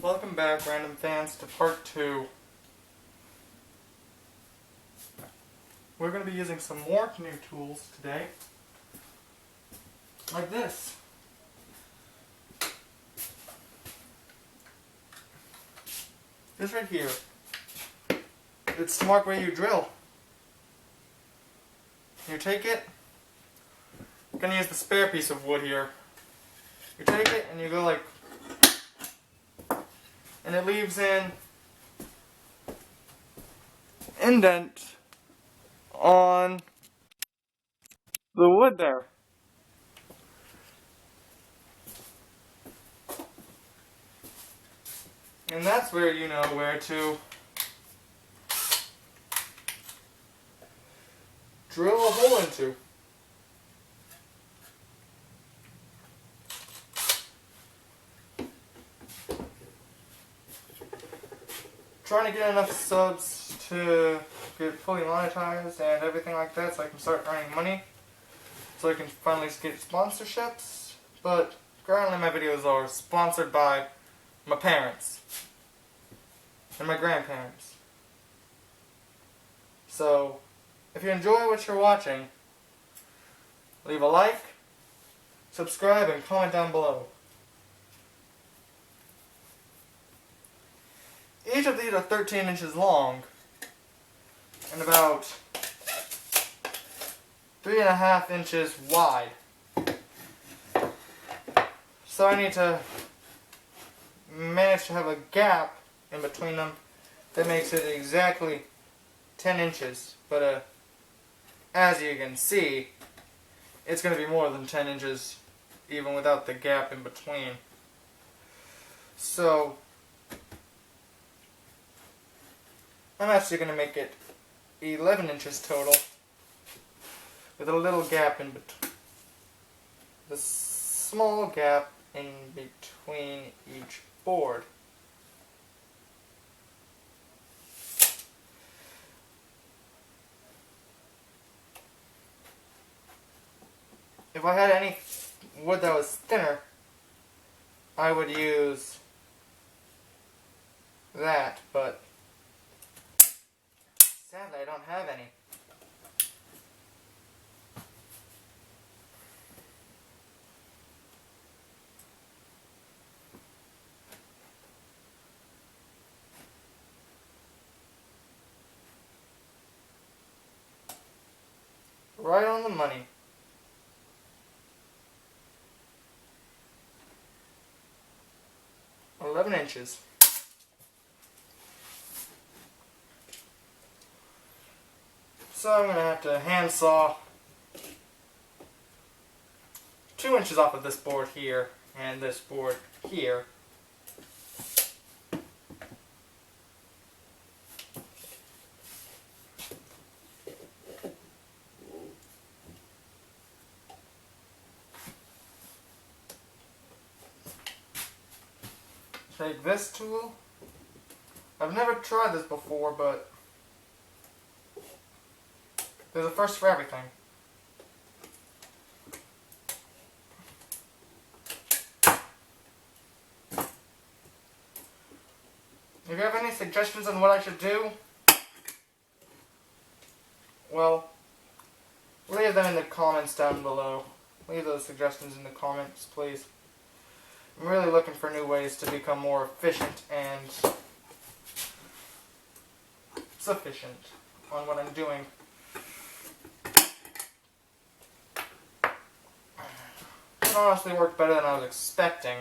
Welcome back, random fans, to part 2. We're going to be using some more new tools today, like this. This right here, it's to mark where you drill. You take it, I'm going to use the spare piece of wood here. You take it and you go like, and it leaves an indent on the wood there. And that's where you know where to drill a hole into. Trying to get enough subs to get fully monetized and everything like that so I can start earning money. So I can finally get sponsorships. But currently my videos are sponsored by my parents and my grandparents. So if you enjoy what you're watching, leave a like, subscribe, and comment down below. Each of these are 13 inches long and about 3.5 inches wide. So I need to manage to have a gap in between them that makes it exactly 10 inches. But as you can see, it's going to be more than 10 inches even without the gap in between. So I'm actually going to make it 11 inches total with a little gap in between. The small gap in between each board. If I had any wood that was thinner, I would use that, but sadly I don't have any. Right on the money. $11 inches. So I'm going to have to hand saw 2 inches off of this board here and this board here. Take this tool. I've never tried this before, but there's a first for everything. If you have any suggestions on what I should do, well, leave them in the comments down below. Leave those suggestions in the comments, please. I'm really looking for new ways to become more efficient and sufficient on what I'm doing. It honestly worked better than I was expecting.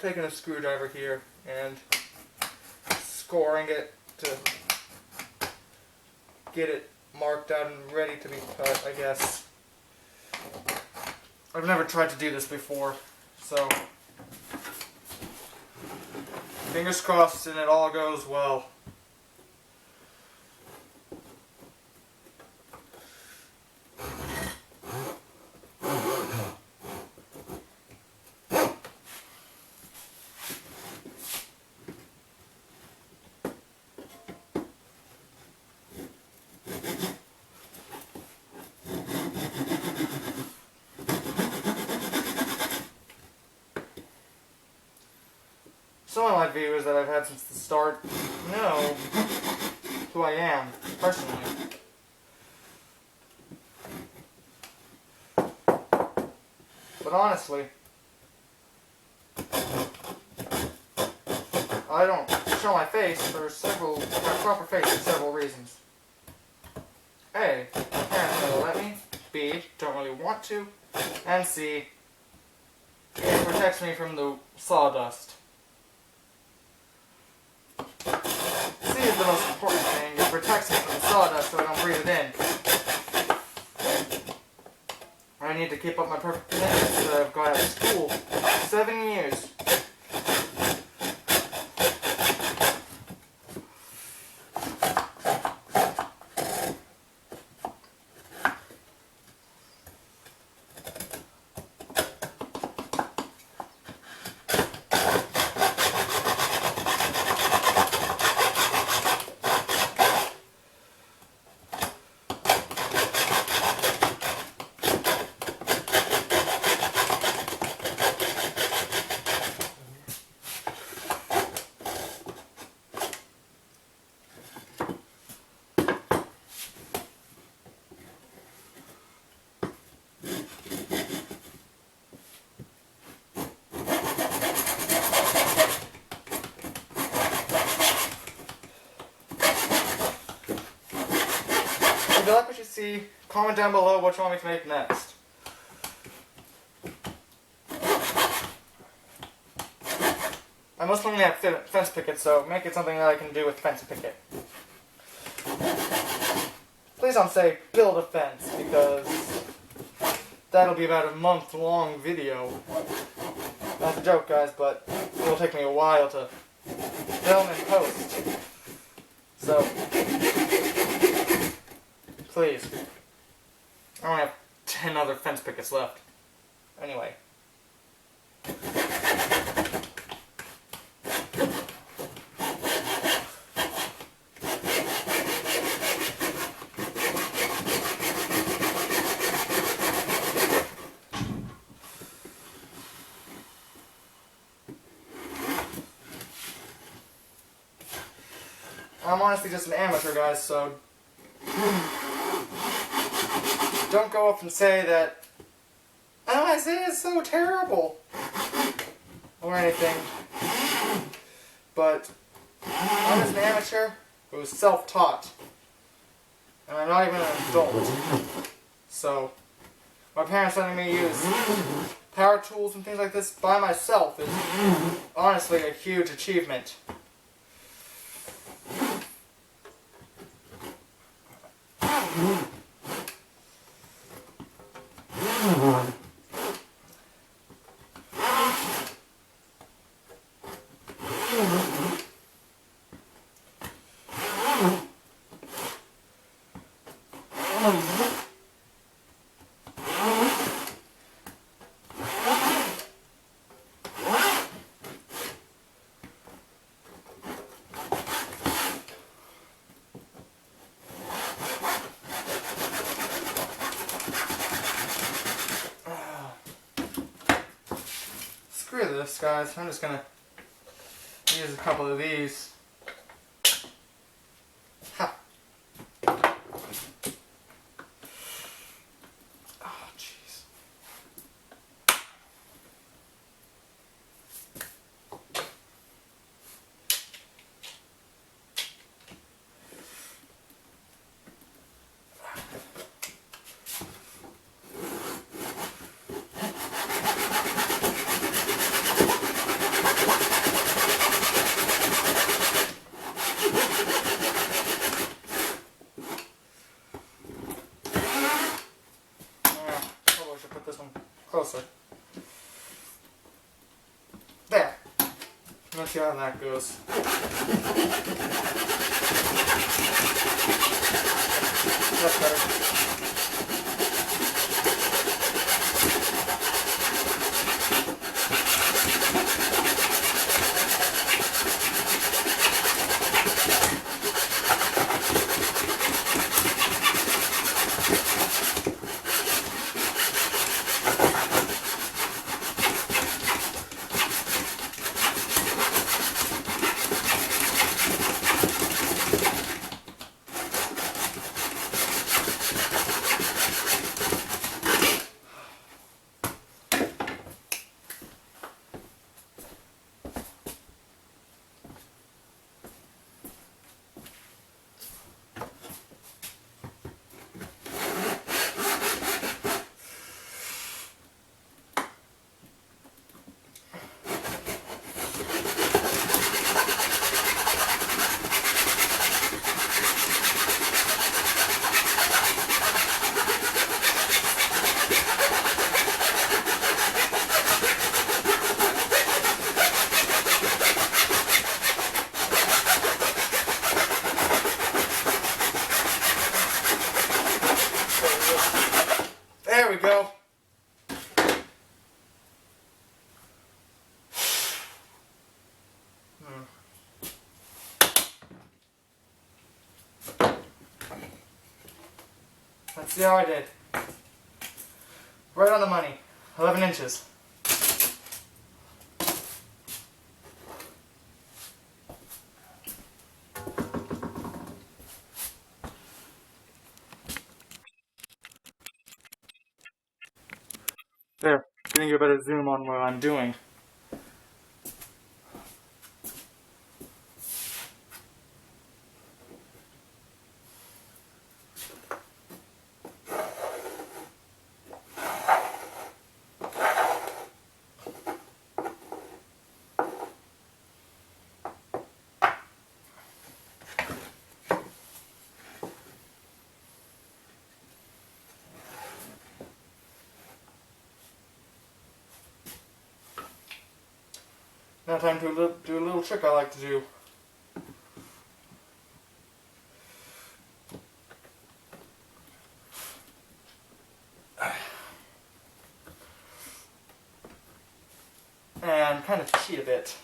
Taking a screwdriver here and scoring it to get it marked out and ready to be cut, I guess. I've never tried to do this before, so Fingers crossed and it all goes well. Some of my viewers that I've had since the start know who I am, personally. But honestly, I don't show my face my proper face for several reasons. A, my parents never let me. B, don't really want to. And C, it protects me from the sawdust. C is the most important thing. It protects me from the sawdust so I don't breathe it in. I need to keep up my perfect attendance that I've got out of school. 7 years. If you like what you see, comment down below what you want me to make next. I most only have fence picket, so make it something that I can do with fence picket. Please don't say build a fence, because that'll be about a month-long video. That's a joke, guys, but it'll take me a while to film and post. So, please. I only have 10 other fence pickets left. Anyway. I'm honestly just an amateur, guys, so don't go up and say that, oh, Isaiah's so terrible, or anything. But I'm just an amateur who's self-taught, and I'm not even an adult. So my parents letting me use power tools and things like this by myself is honestly a huge achievement. Screw this, guys. I'm just gonna use a couple of these. Ha. Oh, jeez. Let's see how that goes. That's better. There we go. Let's see how I did. Right on the money. 11 inches. There. Getting you a better zoom on what I'm doing. Now time to do a little trick I like to do. And kind of cheat a bit.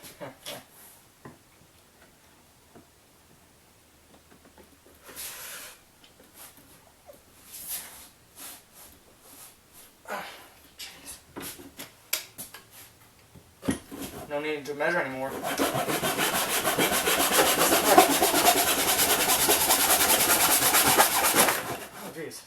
No need to measure anymore. Oh, jeez.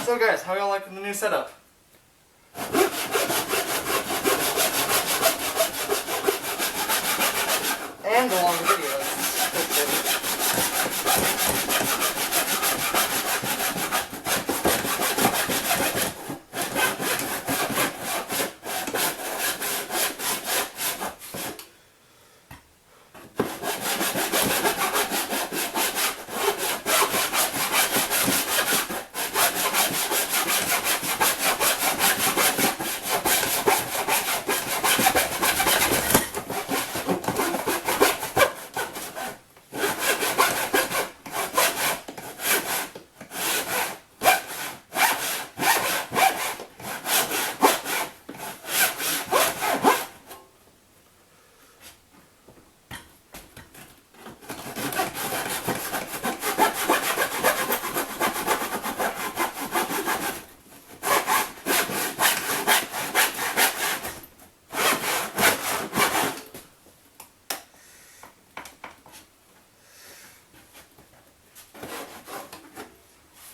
So guys, how y'all liking the new setup? And the longer videos.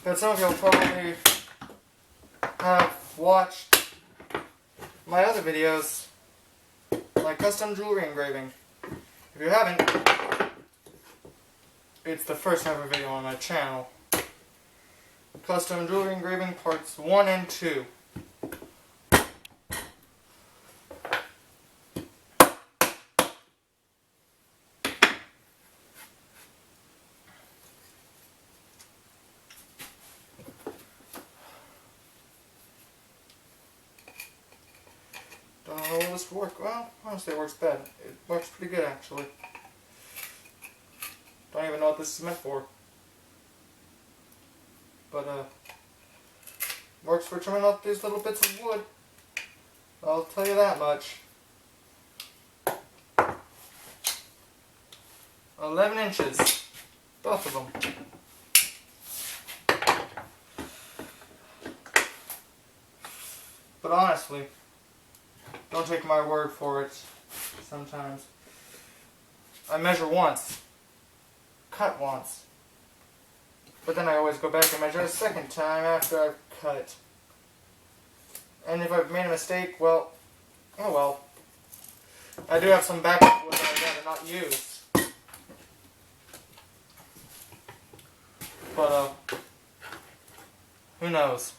But some of y'all probably have watched my other videos, like custom jewelry engraving. If you haven't, it's the first ever video on my channel. Custom Jewelry Engraving Parts 1 and 2. Don't know will this work? Well, honestly it works bad. It works pretty good actually. Don't even know what this is meant for. But works for trimming out these little bits of wood. I'll tell you that much. 11 inches. Both of them. But honestly, don't take my word for it sometimes. I measure once, cut once, but then I always go back and measure a second time after I've cut. And if I've made a mistake, well, oh well. I do have some backup wood that I'd rather not use. But, who knows?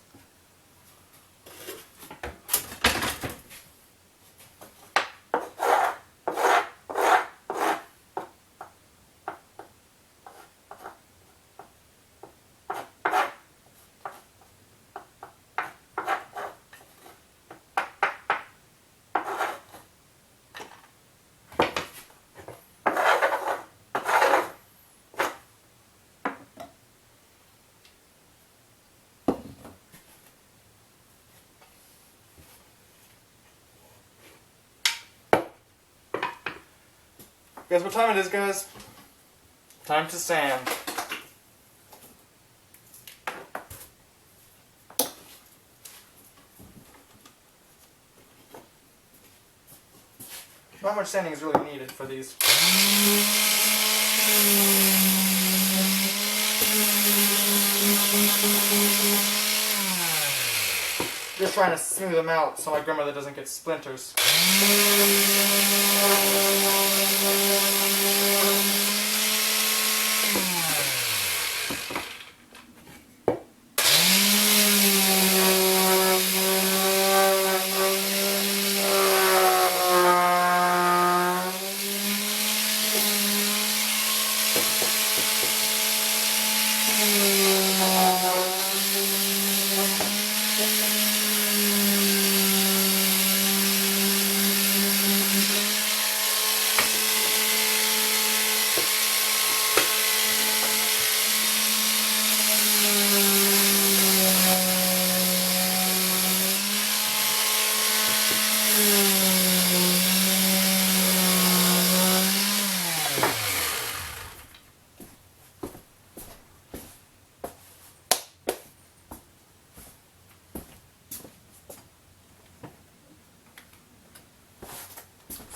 Guess what time it is, guys? Time to sand. Not much sanding is really needed for these. Just trying to smooth them out so my grandmother doesn't get splinters.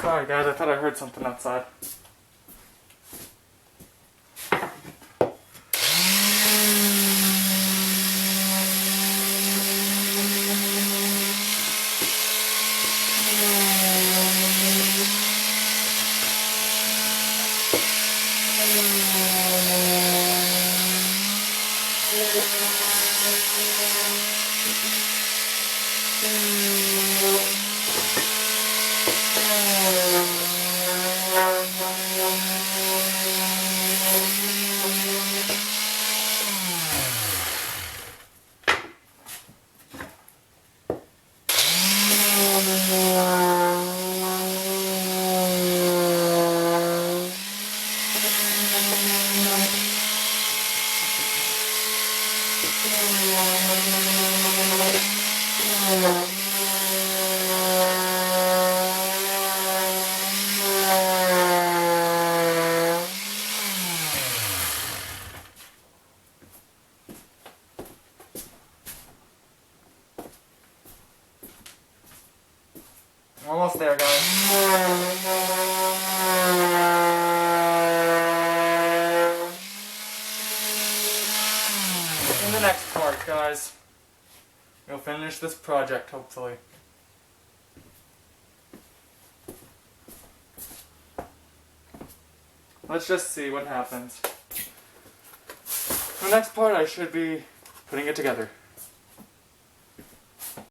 Sorry guys, I thought I heard something outside. Almost there, guys. In the next part, guys, we'll finish this project, hopefully. Let's just see what happens. The next part I should be putting it together.